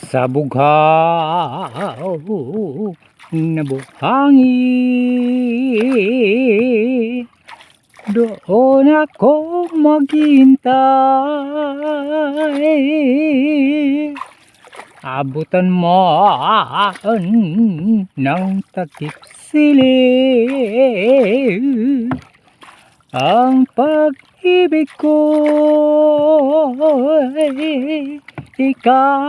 Sa bughaw na buhangin, doon ako maghintay. Abutan mo ng takip siling ang pag-ibig ko, ikaw.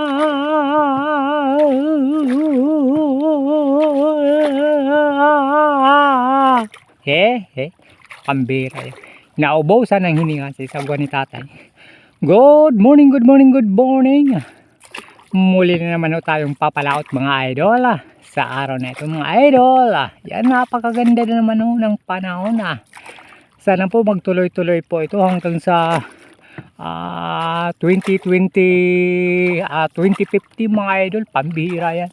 Pambira yan. Naubusan ang hininga sa isang buwan ni tatay. Good morning, good morning, good morning. Muli na naman tayong papalaot mga idol sa araw na ito mga idol. Yan, napakaganda na naman ng panahon. Sana po magtuloy-tuloy po ito hanggang sa 2050 mga idol. Pambihira yan.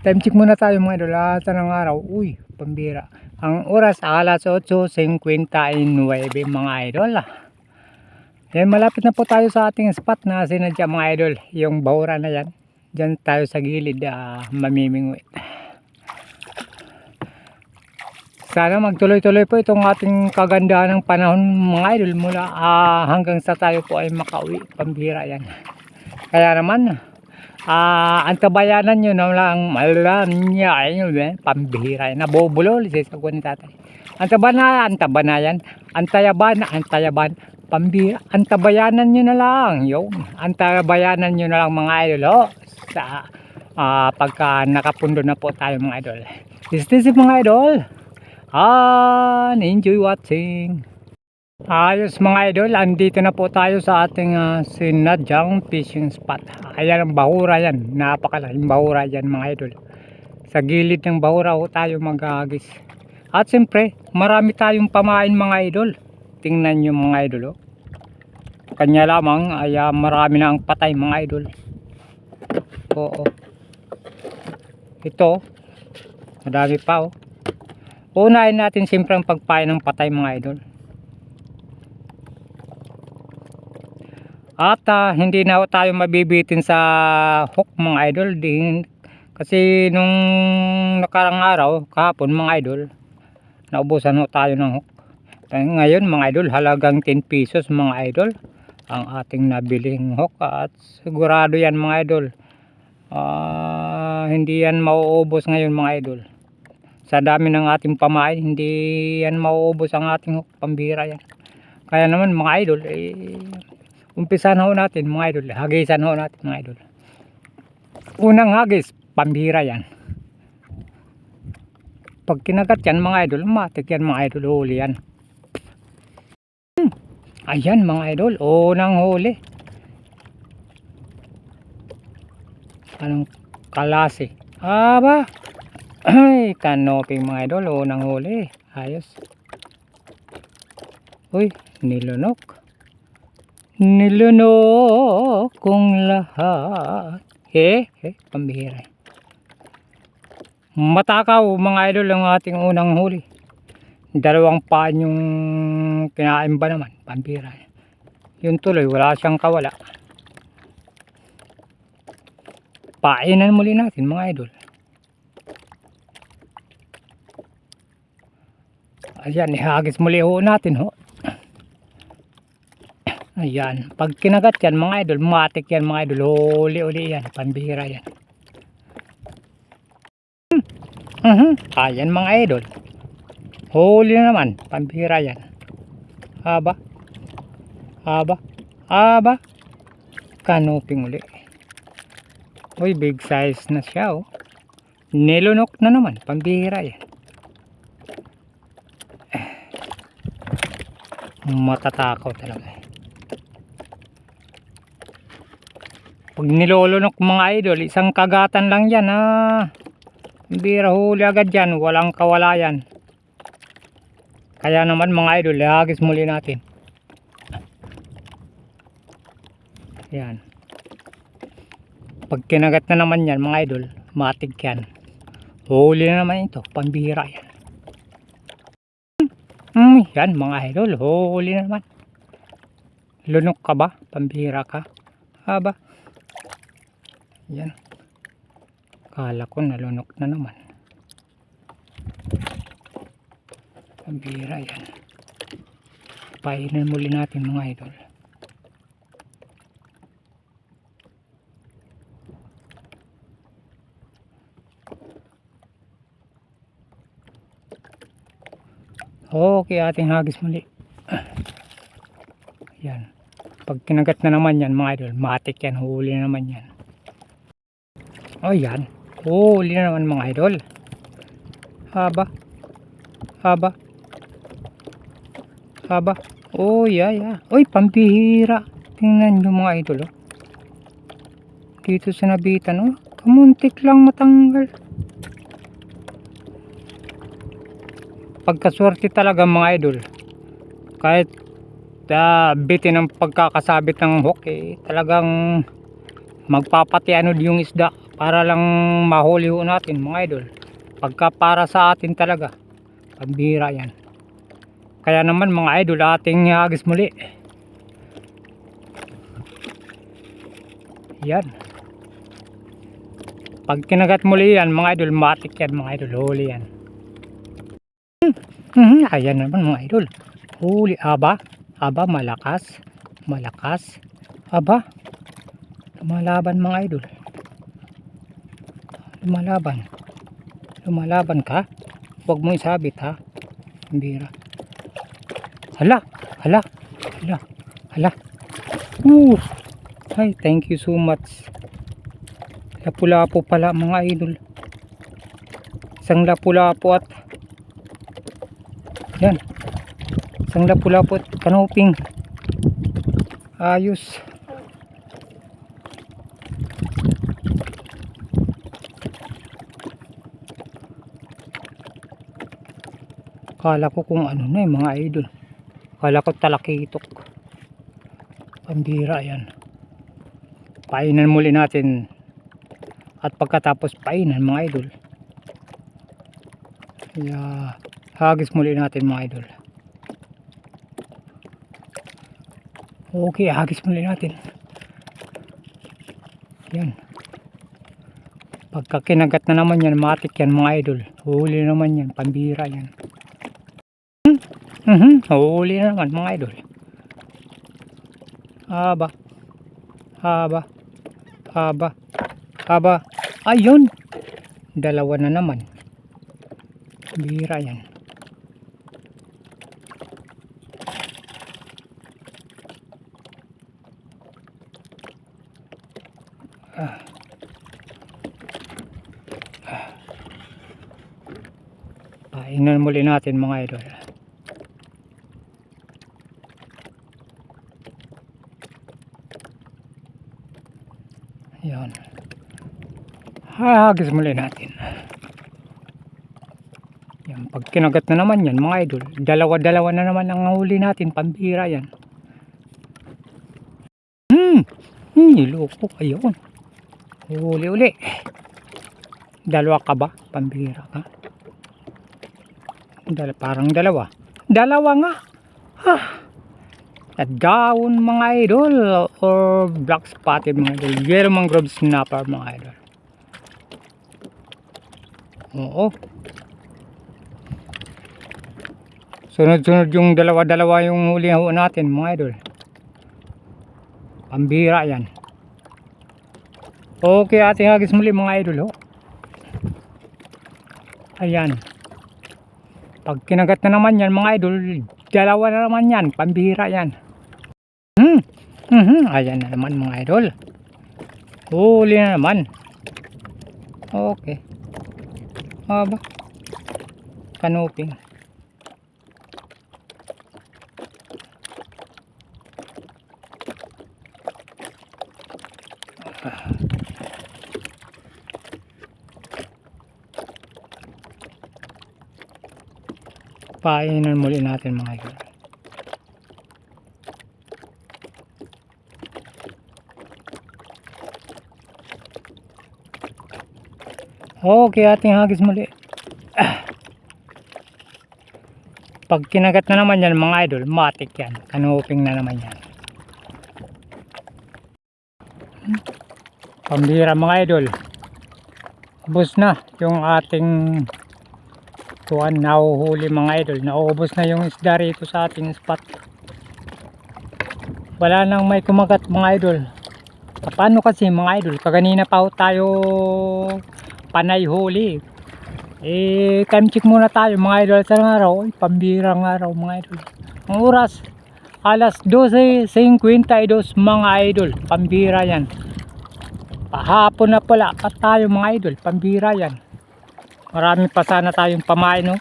Time check muna tayo mga idol. Sa ng araw, uy, pambihira. Ang oras alas 8:59 mga idol. Yan, malapit na po tayo sa ating spot na sinadya mga idol. Yung bahura na yan. Diyan tayo sa gilid mamimingwit. Sana magtuloy-tuloy po itong ating kagandahan ng panahon mga idol. Mula hanggang sa tayo po ay makauwi. Pambihira yan. Kaya naman antabayanan nyo na lang malam niya ayun, pambihira yan. Nabubulol si sagwan ni tatay. Antabanayan. Antayaban. Pambihira, antabayanan nyo na lang yung antabayanan nyo na lang mga idol sa pagka nakapundo na po tayo mga idol. Stay safe mga idol and enjoy watching. Ayos mga idol, andito na po tayo sa ating sinadyang fishing spot. Ayan ang bahura yan, napakalaking bahura yan mga idol. Sa gilid ng bahura tayo maghahagis. At siyempre marami tayong pamain mga idol. Tingnan nyo mga idol kanya lamang ay marami na ang patay mga idol. Oo, ito madami pa unahin natin siyempre ang pagpain ng patay mga idol. At hindi na tayo mabibitin sa hook mga idol din, kasi nung nakarang araw kahapon mga idol naubusan tayo ng hook. Ngayon mga idol halagang 10 pesos mga idol ang ating nabiling hook. At sigurado yan mga idol hindi yan mauubos ngayon mga idol. Sa dami ng ating pamain hindi yan mauubos ang ating hook. Pambira yan. Kaya naman mga idol umpisan ho natin mga idol. Hagisan ho natin mga idol. Unang hagis pambira yan. Pag kinagat yan mga idol, matik yan mga idol, huli yan. Ayan mga idol, unang huli. Anong kalasi? Aba, ay kanoping mga idol, unang huli. Ayos. Uy, nilunok kong lahat. Pambihira. Matakaw mga idol ang ating unang huli. Dalawang paan yung kinain ba naman. Pambihira. Yung tuloy wala siyang kawala. Painan muli natin mga idol. Ayan, ihagis muli ho natin Ayan, pag kinagat yan mga idol, matik yan mga idol, huli yan, pambihira yan. Ayan mga idol, huli na naman, pambihira yan. Aba, kanoping uli. Uy, big size na siya nilunok na naman, pambihira yan. Matatakaw talaga. Pag nilolunok mga idol, isang kagatan lang yan bira huli agad yan, walang kawala yan. Kaya naman mga idol, ihagis muli natin. Yan. Pag kinagat na naman yan mga idol, matig yan. Huli na naman ito, pambihira yan. Yan mga idol, huli na naman. Lunok ka ba? Pambihira ka? Haba. Yan. Kala ko nalunok na naman. Pambihira yan. Painan muli natin mga idol. Okay, ating hagis muli. Yan. Pag kinagat na naman yan mga idol, matik yan, huli na naman yan. Oh yan, huli na naman mga idol. Haba. Haba. Haba. Oh yeah. Oy, pambihira. Tingnan nyo mga idol. Oh. Dito sa nabitan. Oh. Kamuntik lang matanggal. Pagkaswerte talaga mga idol. Kahit bitin ang pagkakasabit ng hook talagang magpapatianod yung isda para lang mahuli ho natin mga idol. Pagka para sa atin talaga, pambihira yan. Kaya naman mga idol, ating hagis muli. Yan. Pag kinagat muli yan mga idol, matik yan mga idol, huli yan. Ayan naman mga idol, huli. Aba, malakas. Aba, lumalaban mga idol. Lumalaban ka. Huwag mo isabit ha. Pambihira. Hala. Ay, thank you so much. Lapu-lapu pala mga idol. Isang lapu-lapu at yan. Isang lapu-lapu at kanuping. Ayos. Kala ko kung ano na mga idol. Kala ko talakitok. Pambihira yan. Painan muli natin. At pagkatapos painan mga idol, hagis muli natin mga idol. Okay, hagis muli natin. Yan. Pagka kinagat na naman yan, matik yan mga idol. Huli naman yan, pambihira yan. Huli na naman mga idol. Haba. Ayun. Dalawa na naman. Bihira yan. Painan muli natin mga idol. Yan. Hagis muli natin. Yan. Pag kinagat na naman yan mga idol, dalawa-dalawa na naman ang huli natin. Pambihira yan. Niloko. Ayun. Uli. Dalawa ka ba? Pambihira ka. Parang dalawa. Dalawa nga. At down mga idol, or black spotted mga idol, yellow mangrove snapper mga idol. Oo. Sunod-sunod yung dalawa-dalawa yung huli natin mga idol. Pambihira yan. Okay, ating hagis muli mga idol. Ayan. Pag kinagat na naman yan mga idol, dalawa na naman yan. Pambihira yan. Ayan na naman mga idol. Huli na naman. Okay. Aba. Kanuping. Painan muli natin mga idol. Okay, ating hagis muli. Pag kinagat na naman yan mga idol, matik yan. Kanuping na naman yan. Pambira mga idol. Ubos na yung ating tuwan, nahuhuli mga idol. Naubos na yung isda rito sa ating spot. Wala nang may kumagat mga idol. Paano kasi mga idol? Kaganina pa ho tayo panay huli. Time check muna tayo mga idol sa araw. Pambirang araw mga idol. Ang oras alas 12:52 mga idol. Pambira yan. Pahapon na pala pa tayo mga idol. Pambira yan. Marami pa sana tayong pamain, no?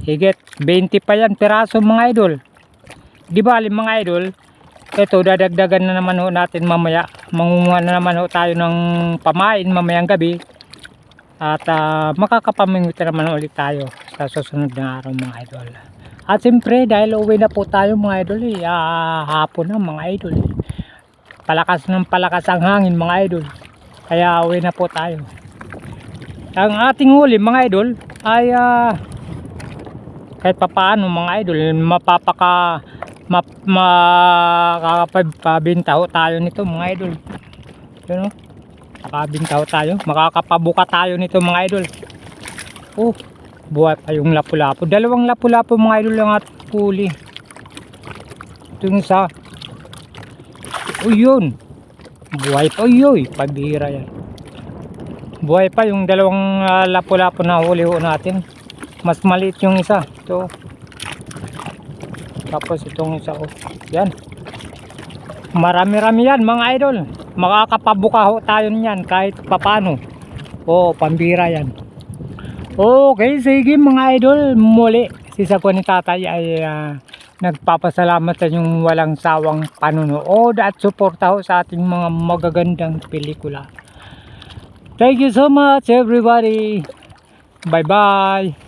Higit 20 pa yan piraso mga idol. Di bali mga idol, ito dadagdagan na naman ho natin mamaya. Mangunguha na naman ho tayo ng pamain mamayang gabi. At makakapamingwit na naman ulit tayo sa susunod na araw mga idol. At siyempre dahil uwi na po tayo mga idol, hapon na mga idol. Palakas ng palakas ang hangin mga idol. Kaya uwi na po tayo. Ang ating huli mga idol ay kahit papaano mga idol, makakapabinta ho tayo nito mga idol. Yun, no? Makakabinta ho tayo, makakapabuka tayo nito mga idol. Oh, buhay pa yung lapu-lapu. Dalawang lapu-lapu mga idol ang ating huli. Ito yung isa. Oh, yun. Buhay pa. Uy, pabihira yan. Buhay pa yung dalawang lapu-lapu na huli ho natin. Mas maliit yung isa. Ito. Tapos itong isa. Oh. Yan. Marami-rami yan mga idol. Makakapabuka ho tayo niyan kahit papano. Oh, pambira yan. Okay, sige mga idol. Muli. Si Sagwan ni Tatay ay nagpapasalamat sa inyong walang sawang panunood at suporta ho sa ating mga magagandang pelikula. Thank you so much everybody. Bye bye.